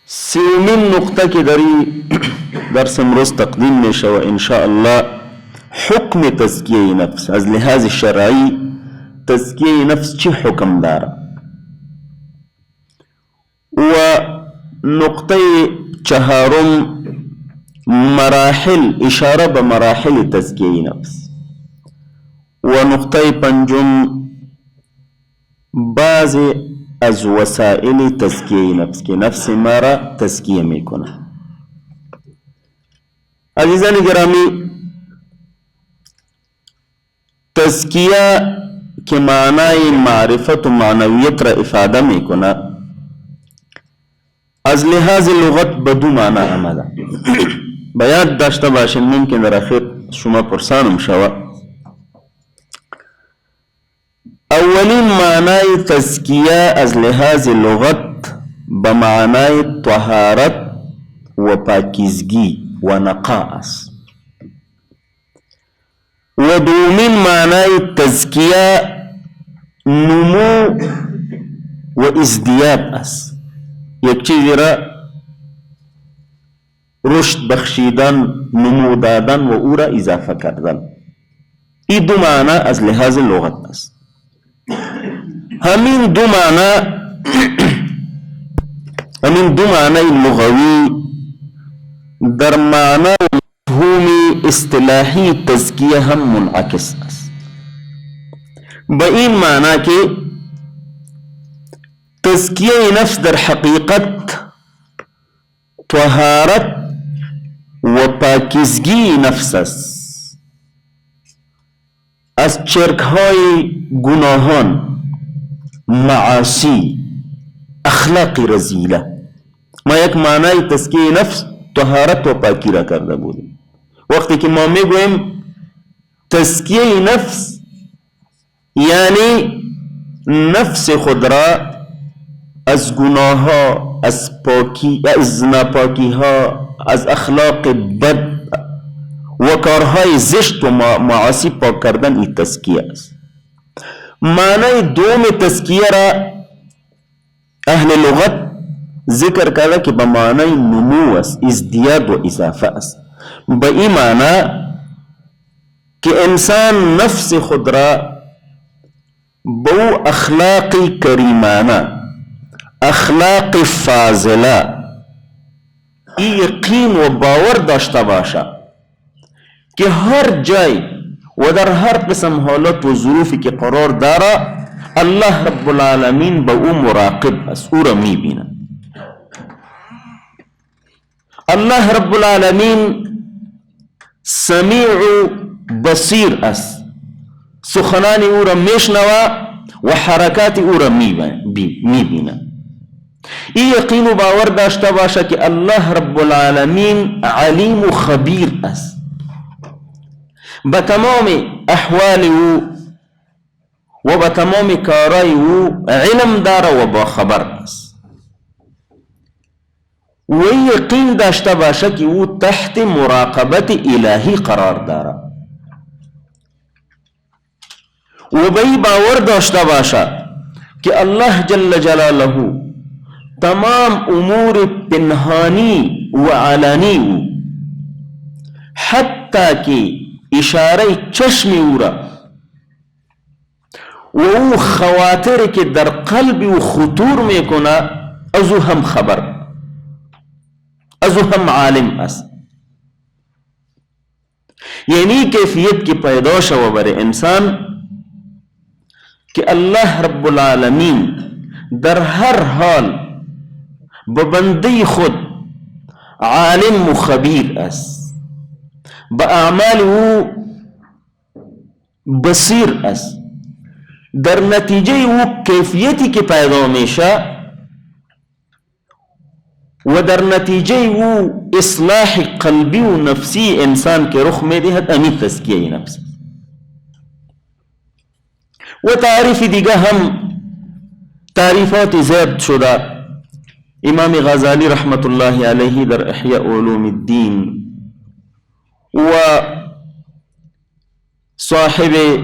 سیومین نقطه که در درس امروز تقدیم میشه و انشاءالله حکم تزکیه نفس از لحاظ شرعی تزکیه نفس چی حکم داره و نقطه چهارم مراحل اشاره به مراحل تزکیه نفس و نقطه پنجم بعضی از وسائل تزکیه نفس که نفس ما را تزکیه میکنه. عزیزان گرامی، تزکیه که معنای معرفت و معنویت را افاده میکنه از لحاظ لغت به دو معنی آمده. باید داشته باشین، ممکن در اخیر شما پرسانم شود. اولین معنای تزکیه از لحاظ لغت به معنای طهارت و پاکیزگی و نقاء است و دومین معنای تزکیه نمو و ازدیاد است، یک چیزی را رشد بخشیدن، نمو دادن و او را اضافه کردن. این دو معنی از لحاظ لغت است. همین دو معنی لغوی در معنی و مفهوم اصطلاحی تزکیه هم منعکس است. با این معنی که تزکیه نفس در حقیقت طهارت و پاکیزگی نفس است از چرکهای گناهان، معاصی، اخلاق رزیله. ما یک معنای تزکیه نفس طهارت و پاکی را کرده بودیم. وقتی که ما میگویم تزکیه نفس یعنی نفس خود را از گناه ها، از ناپاکی ها، از اخلاق بد و کارهای زشت و معاصی پاک کردن، این تزکیه است. معنی دوم تزکیه را اهل لغت ذکر کرده که به معنی نمو است، ازدیاد و اضافه است. به این معنی که انسان نفس خود را با اخلاق کریمانه، اخلاق فاضله یقین و باور داشته باشه که هر جای و در هر قسم حالت و ظروفی که قرار داره الله رب العالمین با او مراقب است، او را میبینه. الله رب العالمین سمیع و بصیر است، سخنان او را میشنوه و حرکات او را میبینه. این یقین و باور داشته باشه که الله رب العالمین علیم و خبیر است، به تمام احوال او و به تمام کارای او علم داره و با خبر است. و یقین داشته باشه که او تحت مراقبت الهی قرار داره و به این باور داشته باشه که الله جل جلاله تمام امور پنهانی و علانی او، حتی که اشاره چشم او را و او خواطر که در قلب او خطور میکنه از او هم خبر، از او هم عالم است. یعنی کیفیت که پیدا شو بر انسان که الله رب العالمین در هر حال به بنده خود عالم و خبیر است، به اعمال او بصیر است. در نتیجه او کیفیتی که پیدا میشه و در نتیجه او اصلاح قلبی و نفسی انسان که رخ میدهد، امید تزکیه نفس. و تعریف دیگه هم تعریفات زیاد شده. امام غزالی رحمت الله علیه در احیاء علوم الدین و صاحب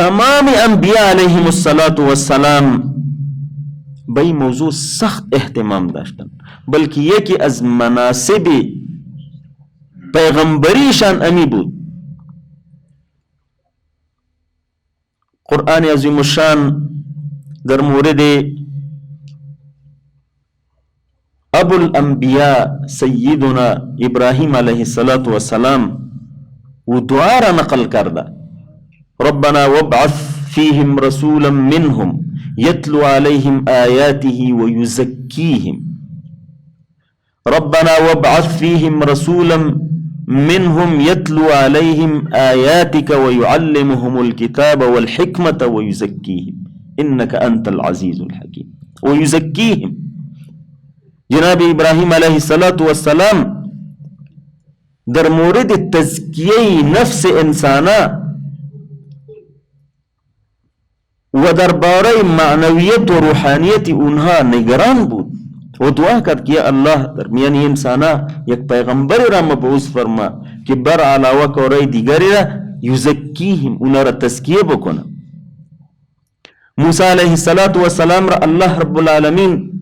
تمام انبیاء علیهم السلام به این موضوع سخت اهتمام داشتن، بلکه یکی از مناسب پیغمبریشان امی بود. قرآن عظیم الشان در مورد ابو الانبیاء سیدنا ابراهیم علیه السلام و دعا را نقل کرده: ربنا وابعث فيهم رسولا منهم يتلو عليهم آياته ويزكيهم. ربنا وابعث فيهم رسولا منهم يتلو عليهم آياتك ويعلمهم الكتاب والحكمة ويزكيهم إنك أنت العزيز الحكيم. ويزكيهم، جناب ابراهیم علیه السلام در مورد تزکیه نفس انسانا و درباره معنویت و روحانیت اونها نگران بود و دعا کرد که یا الله در میان انسانا یک پیغمبر را مبعوث فرما که بر علاوه کارهای دیگری را یزکیهم، اونا را تزکیه بکنه. موسی علیه السلام را الله رب العالمین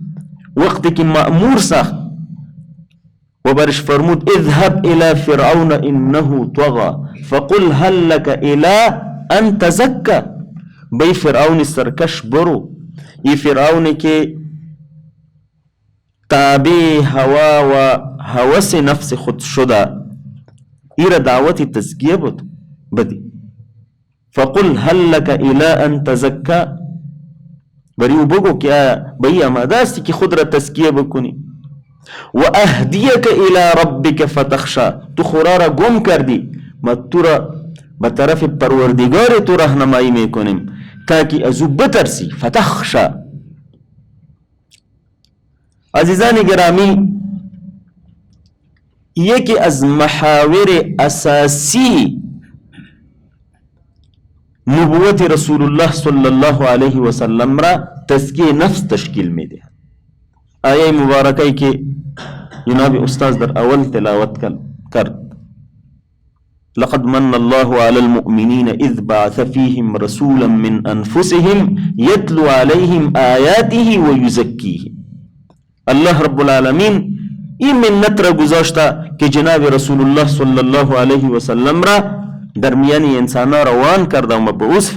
وقتی که مأمور ساخت و برش فرمود: اذهب الى فرعون انه طغى فقل هل لك الى ان تزكى. بی فرعون سرکش برو، ای فرعون که تابع هوا و هوس نفس خود شده، ایره دعوت تزکیه بدی. فقل هل لك الى ان تزكى، بری او بگو که بی آماده استی که خود را تزکیه بکنی. و اهدیک الى ربک فتخشى، تو خورا را گم کردی، ما تو را به طرف پروردگار تو راهنمایی میکنیم تاکه از او بترسی. فتخشى. عزیزان گرامی، یکی از محاور اساسی نبوت رسول الله صلی الله علیه و سلم را تزکیه نفس تشکیل میده. آیه مبارکه که جناب استاد در اول تلاوت کرد: لقد من الله على المؤمنين اذ بعث فيهم رسولا من انفسهم يتلو عليهم آياته ويزكيهم. الله رب العالمین این منت را گذاشته که جناب رسول الله صلی الله علیه و سلم را در میان انسانا روان کرده و مبعوث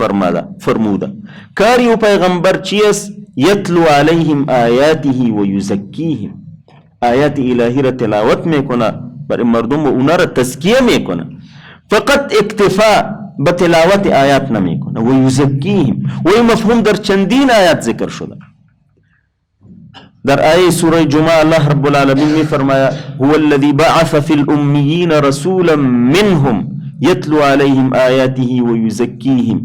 فرموده. کاری و پیغمبر چیست؟ یتلو علیهم آیاته و یزکیهم، آیات الهی را تلاوت میکنه، بر مردم و اونا را تزکیه میکنه. فقط اکتفا به تلاوت آیات نمیکنه. و یزکیهم، و این مفهوم در چندین آیات ذکر شده. در آیه سوره جمعه الله رب العالمین می فرمایا: هو الذی بعث فی الامیین رسولا منهم يتلو عليهم آياته ويزكيهم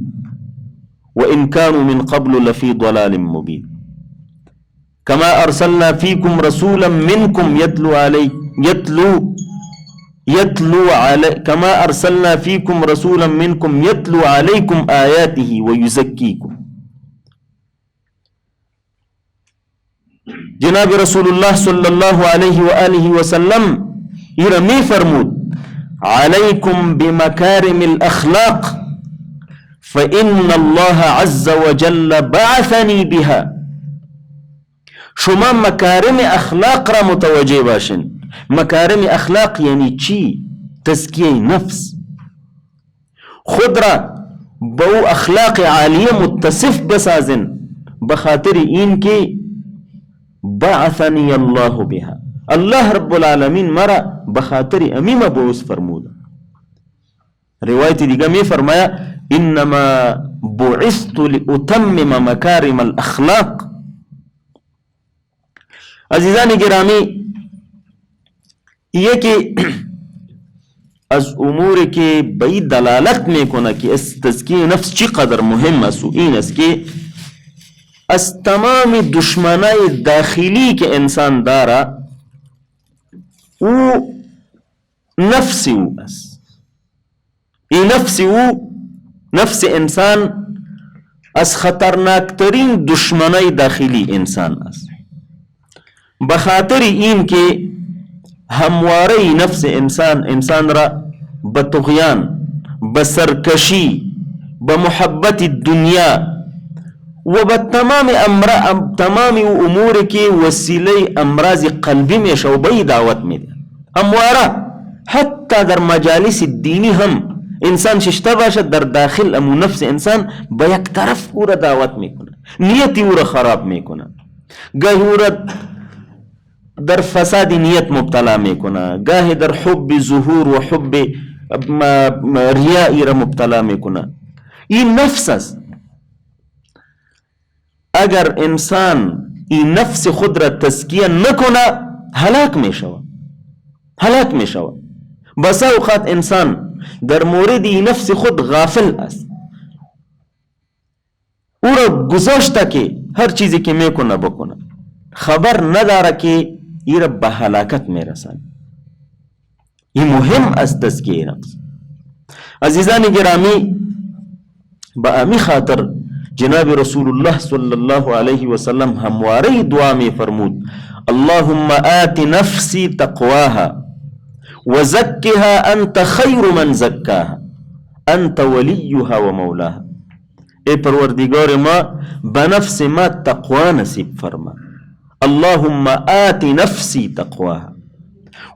وإن كانوا من قبل لفي ضلال مبين. كما أرسلنا فيكم رسولا منكم كما أرسلنا فيكم رسولا منكم يتلو عليكم آياته ويزكيكم. جناب رسول الله صلى الله عليه وآله وسلم يرمي فرمود: عليكم بمكارم الأخلاق فإن الله عز وجل بعثني بها. شما مکارم اخلاق را متوجه باشن. مکارم اخلاق یعنی چی؟ تزکیه نفس، خود را با او اخلاق عالیه متصف بسازن، بخاطر این که بعثنی الله بها، الله رب العالمین مرا بخاطر امی مبعوث فرموده. روایت دیگه می فرمایا: انما بعثت لاتمم مکارم الاخلاق. عزیزان گرامی، یکی از اموری که به این دلالت میکنه که تزکیه نفس چقدر مهم است و این است که از تمام دشمنای داخلی که انسان داره او نفس او است. این نفس انسان از خطرناکترین دشمنای داخلی انسان است. بخاطر این که همواره نفس انسان را به طغیان، به سرکشی، بمحبت الدنیا و تمام امور کی وسیله امراض قلبی میں شعبه دعوت میں همواره حتی در مجالس دینی هم انسان ششته باشد در داخل امو نفس انسان به یک طرف او را دعوت میکنه، نیتی او را خراب میکنه، گاهی او را در فساد نیت مبتلا میکنه، گاهی در حب ظهور و حب ریائی را مبتلا میکنه. این نفس است. اگر انسان این نفس خود را تزکیه نکنه هلاک میشود. بس اوقات انسان در مورد این نفس خود غافل است، او را گذاشته که هر چیزی که میکنه بکنه، خبر نداره که این را به هلاکت میرسد. این مهم است تزکیه نفس. عزیزان گرامی، با امی خاطر جناب رسول الله صلی الله علیه و سلم همواره دعا می فرمود: اللهم آت نفسی تقواها وزکها انت خیر من زکاها انت ولیها و مولاها. اے پروردگار ما، به نفس ما تقوا نصیب فرما. اللهم آت نفسی تقواها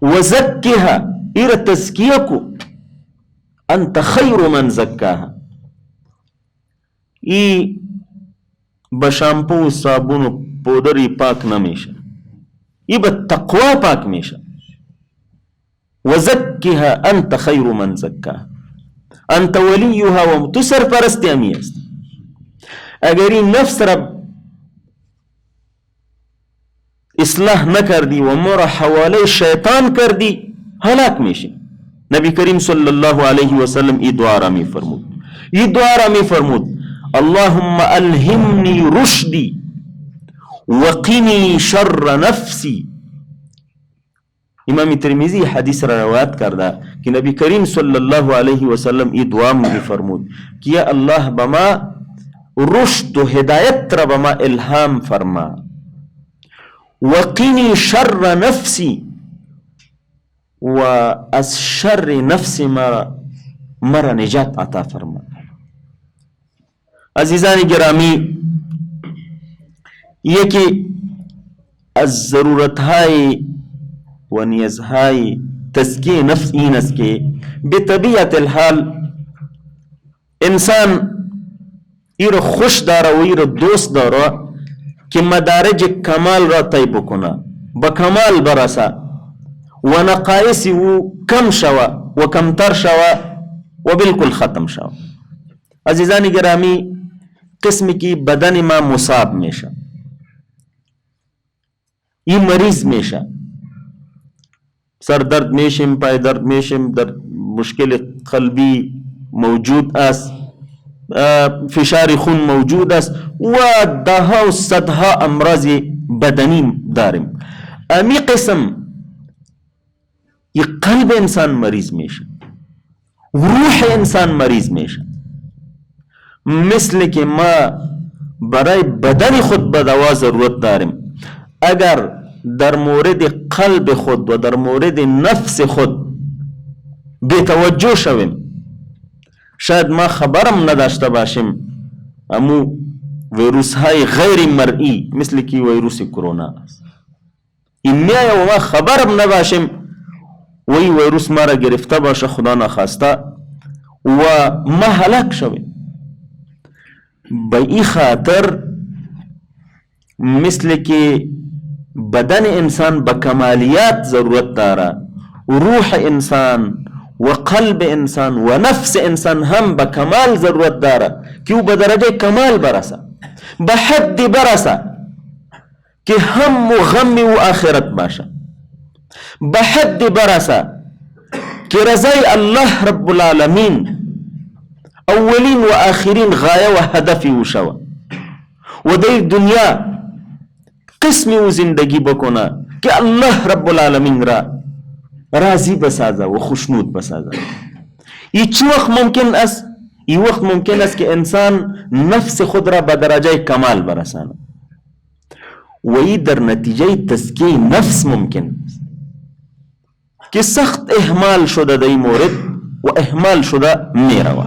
وزکها، ایرا تزکیه کو، انت خیر من زکاها. ای با شامپو و صابون و پودری پاک نمیشه، ای با تقوا پاک میشه. وزکها انت خیر من زکاها انت ولیها و تو سرپرست امی است. اگر این نفس را اصلاح نکردی و ما را حواله شیطان کردی هلاک میشی. نبی کریم صلی الله علیه و سلم ای دعا را می فرمود: اللهم الهمنی رشدی وقنی شر نفسی. امام ترمذی حدیث را روایت کرده که نبی کریم صلی الله علیه و سلم ای دعا می فرمود که یا الله بما رشد و هدایت را بما الهام فرما، وقنی شر نفسی، و از شر نفس مرا نجات عطا فرما. عزیزان گرامی، یکی از ضرورتهای و نیازهای تزکیه نفس این است که به طبیعت الحال انسان ای را خوش داره و ای را دوست داره که مدارج کمال را طی بکنه، با کمال برسه و نقایص او کم شوه و کمتر شوه و بالکل ختم شوه. عزیزان گرامی، قسمی که بدن ما مصاب میشه، این مریض میشه، سر درد میشیم، پای درد میشیم، در مشکل قلبی موجود است، فشار خون موجود است و ده و صدها امراض بدنی داریم. امی قسم یہ قلب انسان مریض میشه، روح انسان مریض میشه. مثل که ما برای بدن خود به دوا ضرورت داریم، اگر در مورد قلب خود و در مورد نفس خود بی توجه شویم، شاید ما خبرم نداشته باشیم امو ویروس های غیر مرئی مثل که ویروس کرونا است، این میایه و ما خبرم نباشیم وی ویروس ما را گرفته باشه خدا نخواسته و ما هلاک شویم. به این خاطر مثل که بدن انسان به کمالیات ضرورت داره، روح انسان و قلب انسان و نفس انسان هم به کمال ضرورت داره که او به درجه کمال برسه، به حد برسه که هم و غم و آخرت باشه، به حد برسه که رضای الله رب العالمین اولین و آخرین غایه و هدفی او شوه و در دنیا قسمی او زندگی بکنه که الله رب العالمین را راضی بسازه و خوشنود بسازه. این چه وقت ممکن است؟ این وقت ممکن است که انسان نفس خود را به درجه کمال برسانه و این در نتیجه تزکیه نفس ممکن است که سخت اهمال شده در این مورد و اهمال شده می روه.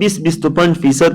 20-25%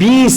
20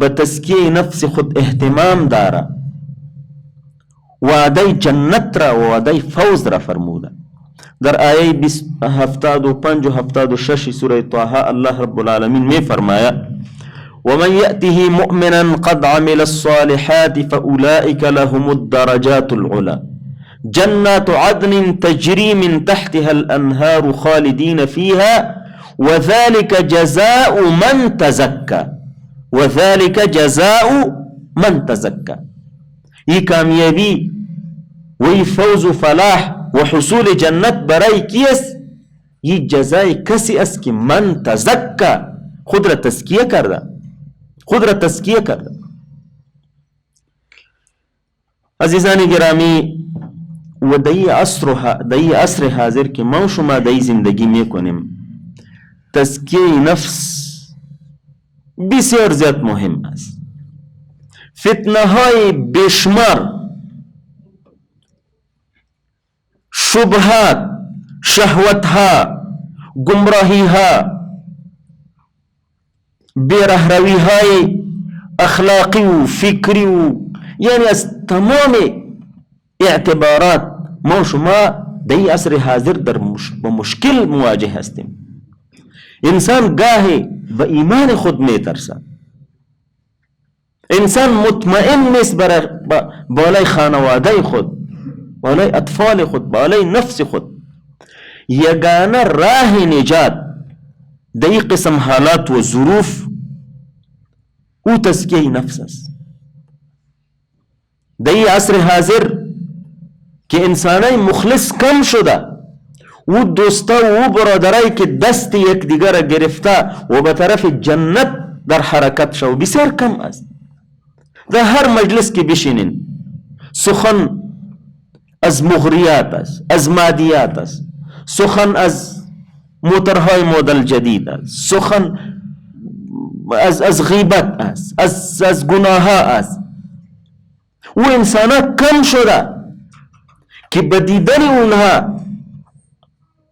بتزکیه نفس خود اهتمام داره وعده جنت را و وعده فوز را فرموده. در آیه 75 و 76 سوره طه الله رب العالمین می فرمایا ومن يأته مؤمنا قد عمل الصالحات فأولئك لهم الدرجات العلى جنات عدن تجري من تحتها الأنهار خالدين فيها وذلك جزاء من تزكى وذلك جزاء من تزكى. یہ کامیابی وہی فوز و فلاح و حصول جنت برای کی است؟ یہ جزای کسی است که من تزکا خود را تزکیه کرده، خود را تزکیه کرده. عزیزان گرامی و دایی عصر حاضر که ما شما دایی زندگی میکنیم تزکیه نفس بسیار زیاد مهم است. فتنه های بشمار، شبهات، شهوت ها، گمراهی ها، بیرهروی های اخلاقی و فکری و یعنی از تمام اعتبارات ما شما در عصر حاضر با مشکل مواجه هستیم. انسان گاهی به ایمان خود میترسد، انسان مطمئن نیست بالای خانواده خود، بالای اطفال خود، بالای نفس خود. یگانه راه نجات در این قسم حالات و ظروف او تزکیه نفس است. در این عصر حاضر که انسانای مخلص کم شده و دوستا و برادرایی که دست یک دیگر را گرفته و به طرف جنت در حرکت شو بسیار کم است. در هر مجلس که بشینین سخن از مغریات است، از مادیات است، سخن از موترهای مدل جدید است، سخن از غیبت است، از گناه است و انسانا کم شده که به دیدن اونها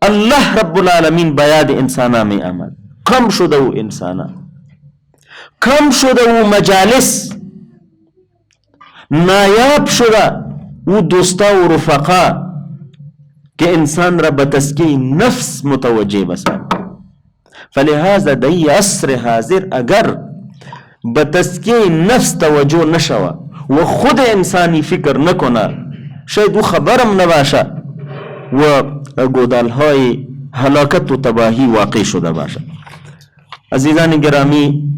الله رب العالمین به یاد انسانا می آمد. کم شده و انسانا، کم شده و مجالس، نایاب شده و دوستا و رفقا که انسان را به تزکیه نفس متوجه بسند. فلهذا در عصر حاضر اگر به تزکیه نفس توجه نشوه و خود انسانی فکر نکنه شاید او خبرم نباشه و گودالهای هلاکت و تباهی واقع شده باشه. عزیزان گرامی،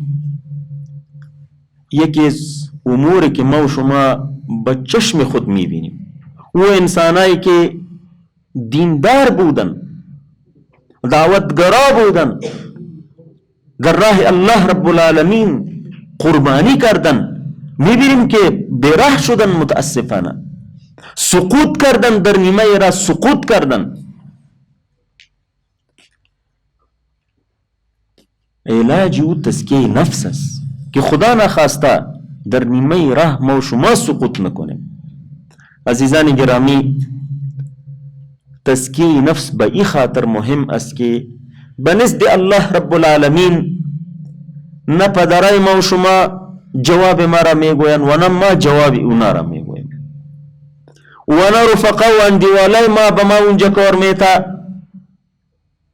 یکی از اموری که ما و شما به چشم خود میبینیم و انسانایی که دیندار بودن، دعوتگرا بودن، در راه الله رب العالمین قربانی کردن، میبینیم که بیراه شدن، متاسفانه سقوط کردن، در نیمه راه سقوط کردن. علاج او تزکیه نفس است که خدا نخواسته در نیمه راه ما و شما سقوط نکنیم. عزیزان گرامی، تزکیه نفس به این خاطر مهم است که به نزد الله رب العالمین نه پدرای ما و شما جواب ما را میگویند و نه ما جواب اونا را میگوییم و نه رفقا و اندیوالای ما به ما اونجا کار میتا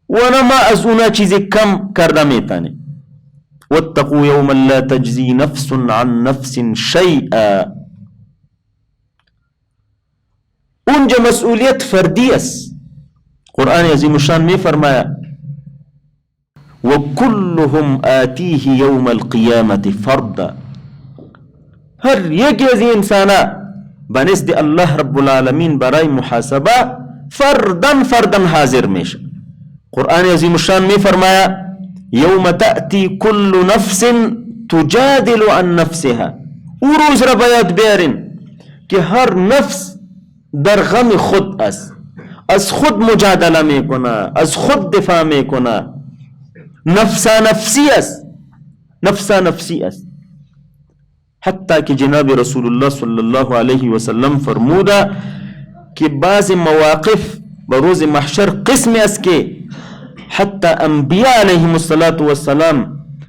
و نه ما از اونا چیزی کم کرده میتانیم. واتقوا یوما لا تجزی نفس عن نفس شیئا. اونجا مسئولیت فردی است. قرآن عظیم شان می فرمایا وكلهم آتیه یوم القیامت فردا. هر یک از انسانا بنزد الله رب العالمین برای محاسبه فردن حاضر میشه. قرآن عظیم شان می فرمایا یوم تأتی کل نفس تجادل عن نفسها. او روز را باید بیارین که هر نفس در غم خود است، از خود مجادله میکنه، از خود دفاع میکنه، نفسا نفسی است. حتی که جناب رسول الله صلی الله علیه و سلم فرموده که بعض مواقف به روز محشر قسمی است که حتی انبیاء علیهم الصلاة والسلام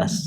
است،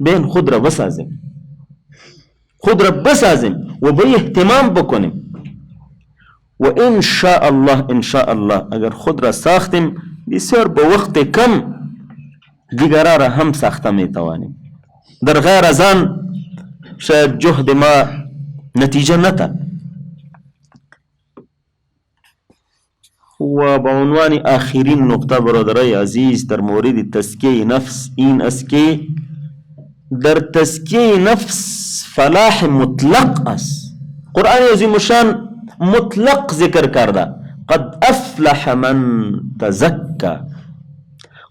بین خود را بسازیم، خود را بسازیم و به اهتمام بکنیم و ان شاء الله اگر خود را ساختیم بسیار به وقت کم دیگرا را هم ساخته میتوانیم. در غیر از آن شاید جهد ما نتیجه نتد. و به عنوان آخرین نقطه برادرای عزیز در مورد تزکیه نفس این است که در تزکیه نفس فلاح مطلق است. قرآن عظیم الشان مطلق ذکر کرده قد افلح من تزکا،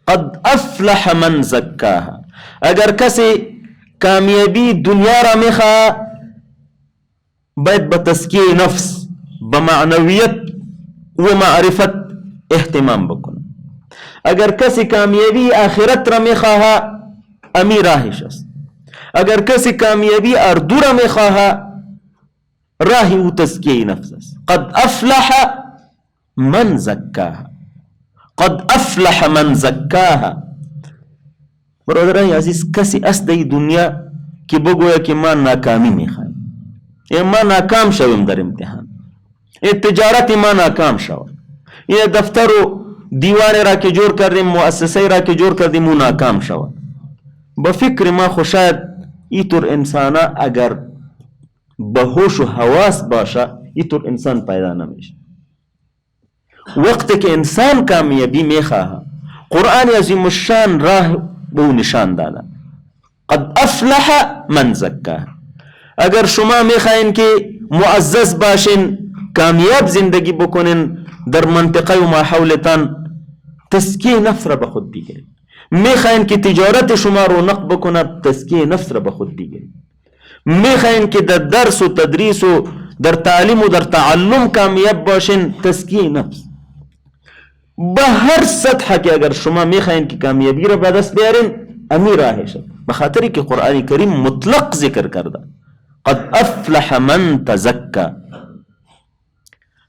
قد افلح من زکاها. اگر کسی کامیابی دنیا را میخواه باید به تزکیه نفس به معنویت و معرفت اهتمام بکنه. اگر کسی کامیابی آخرت را میخواه امی راهش است. اگر کسی کامیابی اردو را میخواه راهی او تزکیه نفس است. قد افلح من زکاها، قد افلح من زکاها. برادرای عزیز، کسی است در دنیا که بگوید که ما ناکامی میخوایم، ما ناکام شویم در امتحان، تجارت ما ناکام شود، یہ دفتر و دیوان را که جور کردیم، مؤسسه را که جور کردیم او ناکام شود. بفکر ما خوشاید اینطور انسانا اگر به هوش و حواس باشه اینطور انسان پیدا نمیشه. وقتی که انسان کامیابی میخواه قرآن عظیم الشان راه به او نشان داده قد افلح من زکاه. اگر شما میخواین که معزز باشین، کامیاب زندگی بکنین در منطقه و ماحولتان، تزکیه نفس را به خود بگیرید. میخواین که تجارت شما رونق بکند، تزکیه نفس را به خود بگیرید. میخواین که در درس و تدریس و در تعلیم و در تعلم کامیاب باشین، تزکیه نفس. به هر سطح که اگر شما میخواین که کامیابی را به دست بیارین امی راهش، به خاطری که قرآن کریم مطلق ذکر کرده قد افلح من تزکا.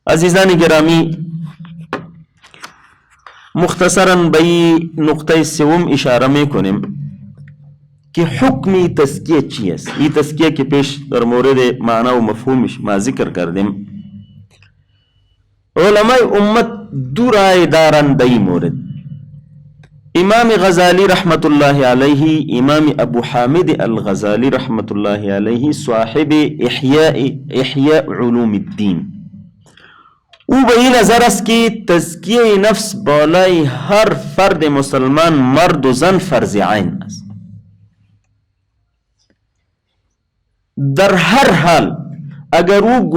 عزیزان گرامی، مختصرا به نقطه سوم اشاره میکنیم که حکم تزکیه چی است. این تزکیه که پیش در مورد معنا و مفهومش ما ذکر کردیم، علماء امت دو رای دارن در این مورد. امام غزالی رحمت الله علیه، امام ابو حامد الغزالی رحمت الله علیه، صاحب احیاء علوم الدین، او به این نظر است که تزکیه نفس بالای هر فرد مسلمان مرد و زن فرض عین است. در هر حال اگر او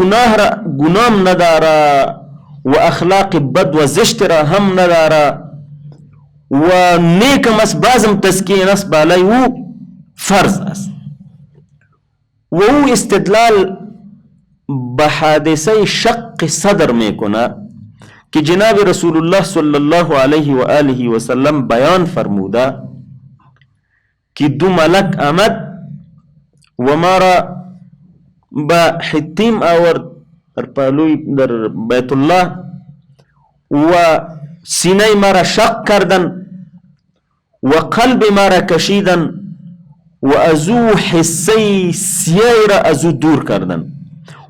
گناه نداره و اخلاق بد و زشت را هم نداره و نیکم است، بازم تزکیه نفس بالای او فرض است. و او استدلال به حادثه شق صدر میکنه که جناب رسول الله صلی الله علیه و آله و سلم بیان فرموده که دو ملک آمد و ما را به حتیم آورد در پهلوی در بیت الله و سینه ما را شق کردن و قلب ما را کشیدن و از او حصه سیاه را از او دور کردن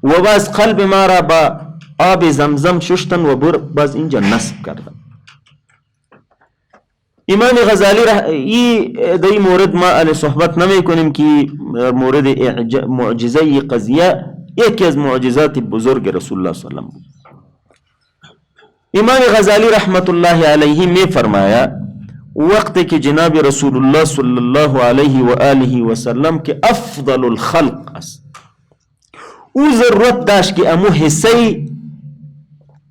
و باز قلب ما را با آب زمزم شستن و باز اینجا نصب کردن. امام غزالی در این مورد ما علی صحبت نمی کنیم که مورد معجزه قضیه یکی از معجزات بزرگ رسول الله صلی الله علیه وسلم بود. امام غزالی رحمت الله علیه می فرمایا وقتی که جناب رسول الله صلی الله علیه و آله و سلم که افضل الخلق است او ضرورت داشت که امو حصه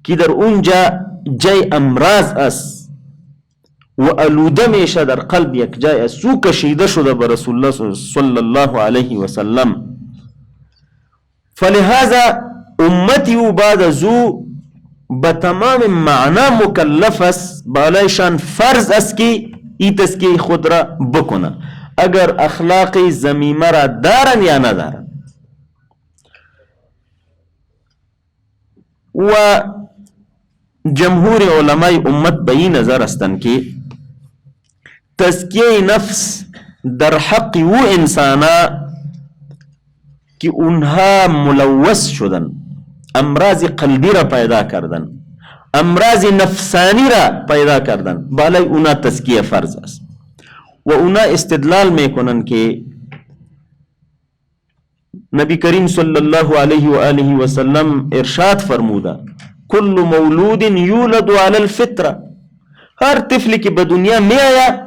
که در اونجا جای امراض است و الوده میشه در قلب یک جای است سو کشیده شده به رسول الله صلی الله علیه و سلم. فلهذا امتی او بعد از او به تمام معنا مکلف است، بالایشان فرض است که این تزکیه خود را بکنه اگر اخلاق ذمیمه را دارن یا ندارن. و جمهور علمای امت به این نظر هستند که تزکیه نفس در حق و انسانا که اونها ملوث شدن، امراض قلبی را پیدا کردن، امراض نفسانی را پیدا کردن، بالای اونا تزکیه فرض است. و اونا استدلال میکنن که نبی کریم صلی الله علیه و آله و سلم ارشاد فرموده کل مولود یولد علی الفطره، هر طفلی که به دنیا می آیا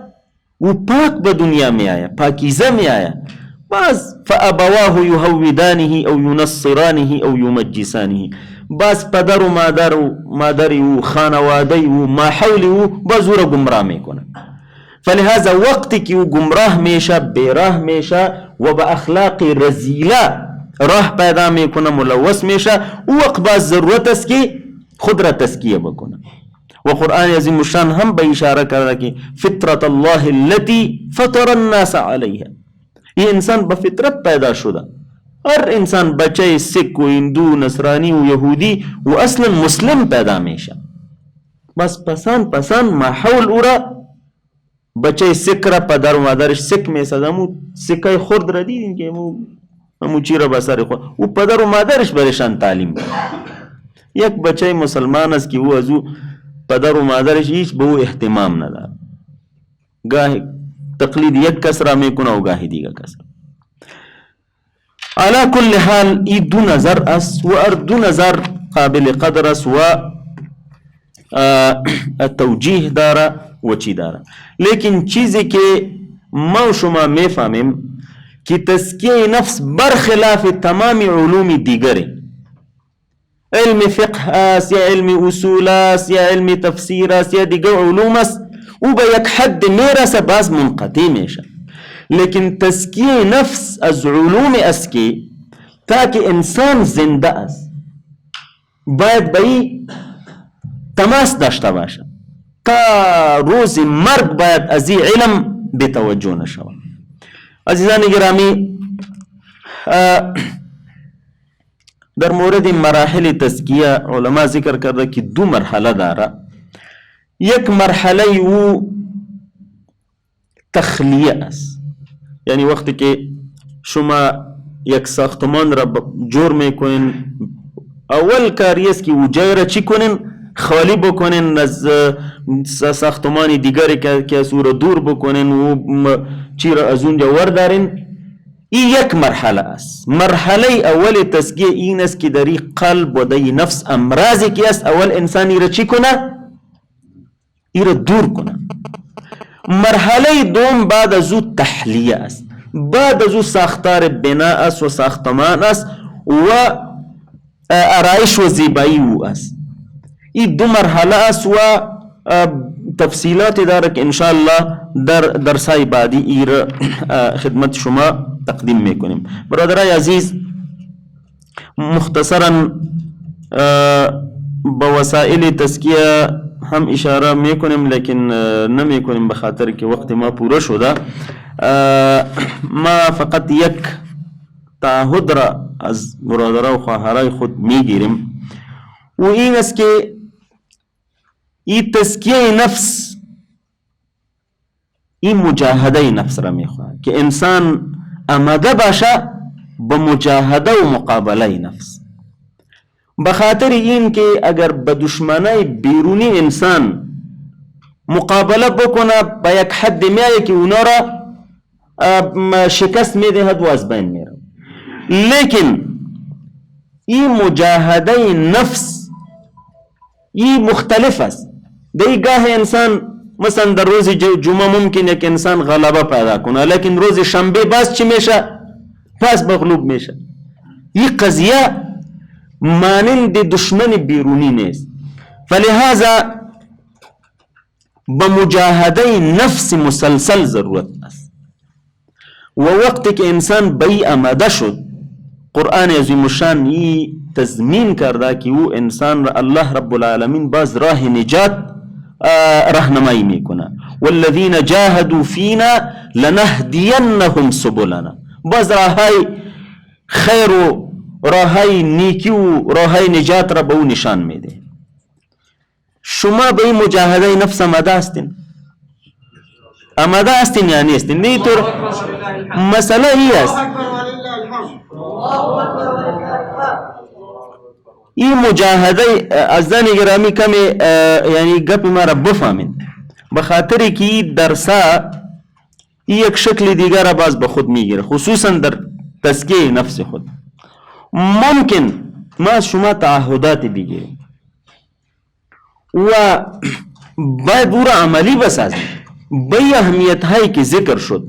و پاک به دنیا می آیا، پاکیزه می آیا، باز فابواه یهودانه او ینصرانه او یمجسانه، باز پدر و مادری و خانواده و ماحولی و باز او را گمراه میکنه. فلهذا وقتی که او گمراه میشه، بیراه میشه و به اخلاق رذیله راه پیدا میکنه، ملوث میشه، او وقت باز ضرورت است که خود را تزکیه بکنه. و قرآن عظیم الشان هم به اشاره کرده که فطرت الله التي فطر الناس علیها، این انسان به فطرت پیدا شده. هر انسان بچه سک و هندو نصرانی و یهودی و اصلا مسلم پیدا میشه، بس پسان ماحول او را بچه سک را پدر و مادرش سک میسد، امو سکای خورد را دیدین که امو چی را بسر خورد او پدر و مادرش برشان تعلیم ده. یک بچه مسلمان است که او از او پدر و مادرش هیچ به او اهتمام نداره، گاهی تقلید یک کس را میکنه و گاهی دیگر کس. علا کل حال ای دو نظر است و دو نظر قابل قدر است و توجیه داره و چی داره. لیکن چیزی که ما و شما میفهمیم که تزکیه نفس برخلاف تمام علوم دیگره، علم فقه است یا علم اصول است یا علم تفسیر است یا دیگر علوم است، او به یک حد میرسه باز منقطع میشه. لیکن تزکیه نفس از علوم است که تا که انسان زنده است باید به این تماس داشته باشه، تا روز مرگ باید از این علم بتوجه نشود. عزیزان گرامی، در مورد مراحل تزکیه علما ذکر کرده که دو مرحله داره. یک مرحله او تخلیه است، یعنی وقتی که شما یک ساختمان را جور میکنین، اول کاری است که او جای را چی کنین؟ خالی بکنین، از ساختمان دیگری که از او را دور بکنین و چی را از اونجا وردارین. این یک مرحله است. مرحله اول تزکیه این است که در قلب و در نفس امراضی که است اول انسانی را چی کنه؟ ای را دور کنه. مرحله دوم بعد از او تحلیه است، بعد از او ساختار بنا است و ساختمان است و آرایش و زیبایی او است. این دو مرحله است و تفصیلات داره که انشاءالله در درسای بعدی ای را خدمت شما تقدیم میکنیم. برادرای عزیز، مختصرا با وسائل تزکیه هم اشاره میکنیم لیکن نمیکنیم به خاطر که وقت ما پورا شده. ما فقط یک تعهد را از برادرها و خواهرای خود میگیریم و این است که این تزکیه نفس، این مجاهده نفس را میخواه که انسان آماده باشه به مجاهده و مقابله نفس. بخاطر این که اگر به دشمنای بیرونی انسان مقابله بکنه به یک حد میایه که اونا را شکست میدهد و از بین میره. لیکن این مجاهده نفس این مختلف است. دیگاه انسان مثلا در روز جمعه ممکنه که انسان غلبه پیدا کنه، لیکن روز شنبه باز چی میشه؟ باز مغلوب میشه. این قضیه مانند دشمن بیرونی نیست. فلهذا به مجاهده نفس مسلسل ضرورت است و وقتی که انسان به این آماده شد، قرآن عظیم الشان ای تضمین کرده که او انسان را الله رب العالمین باز راه نجات راهنمایی میکنه. والذین جاهدوا فینا لنهدینهم سبلنا، باز راههای خیر و راههای نیکی و راههای نجات را به او نشان میده. شما به این مجاهده نفس آماده هستین؟ آماده هستین یا نیستین؟ نه طور مسئله ای است. این مجاهده عزیزان گرامی کمی یعنی گپ ما را بفهمین، بخاطر که این درسا یک شکل دیگر را باز به خود میگیره، خصوصا در تزکیه نفس خود. ممکن ما از شما تعهدات بگیریم و باید او را عملی بسازیم به اهمیت هایی که ذکر شد.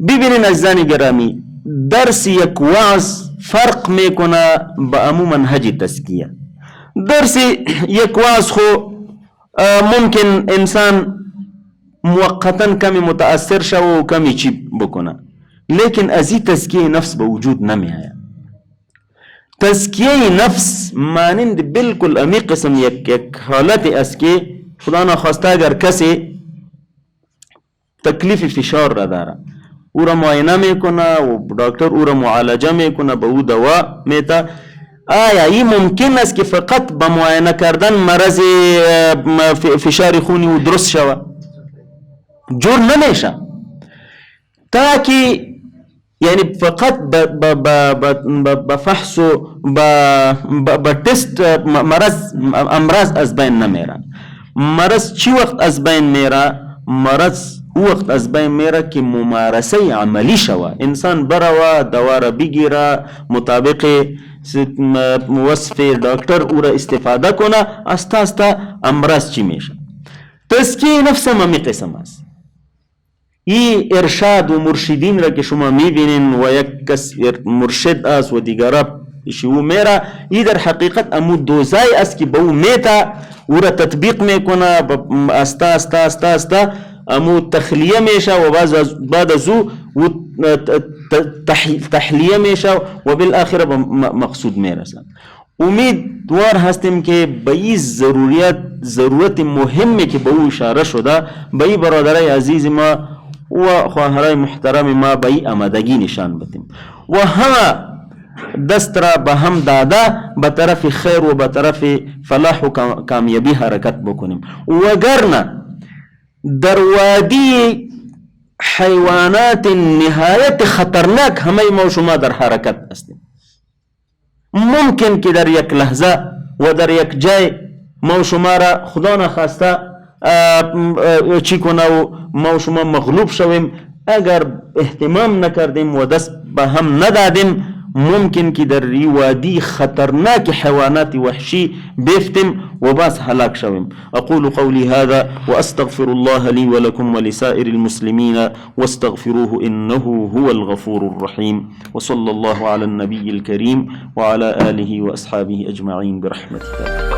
ببینین عزیزان گرامی، درس یک وعظ فرق میکنه با امو منهج تزکیه. درس یک وعظ خو ممکن انسان موقتا کمی متاثر شو و کمی چی بکنه، لیکن از این تزکیه نفس به وجود نمی آید. تزکیه نفس مانند بالکل امی قسم یک حالت است که خدا نخواسته اگر کسی تکلیف فشار را داره، او را معاینه میکنه و دکتر او را معالجه میکنه، به او دوا میده. آیا این ممکن است که فقط با معاینه کردن مرض فشار خونی او درست شود؟ جور نمیشه. تا که یعنی فقط با فحص و با تست امراض از بین نمیرن. مرض چی وقت از بین میره؟ مرض او وقت از بین میره که ممارسه عملی شوه، انسان بروا دوا را بگیره، مطابق وصف دکتر او را استفاده کنه، استا استا امراض چی میشه. تزکیه نفس هم همی قسم است. این ارشاد و مرشدین را که شما میبینین و یک کس مرشد است و دیگرها او میره، این در حقیقت امو دوزای است که به او میتا او را تطبیق میکنه، استا استا استا استا امو تخلیه میشه و بعد از او تحلیه میشه و بالاخره به مقصود میرسه. امیدوار هستیم که به این ضرورت مهمی که به او اشاره شده، به این برادرای عزیز ما و خواهرای محترم ما به این آمادگی نشان بدیم و همه دست را به هم داده به طرف خیر و به طرف فلاح و کامیابی حرکت بکنیم. وگرنه در وادی حیوانات نهایت خطرناک همه ما شما در حرکت هستیم. ممکن که در یک لحظه و در یک جای ما شما را خدا نخواسته چی کنه و ما شما مغلوب شویم. اگر اهتمام نکردیم و دست به هم ندادیم، ممکن که در وادی خطرناک حیوانات وحشی بیفتیم و باز هلاک شویم. اقول قولي هذا واستغفر الله لي ولكم ولسائر المسلمين واستغفروه انه هو الغفور الرحيم. وصلى الله على النبي الكريم وعلى آله واصحابه اجمعين برحمتك.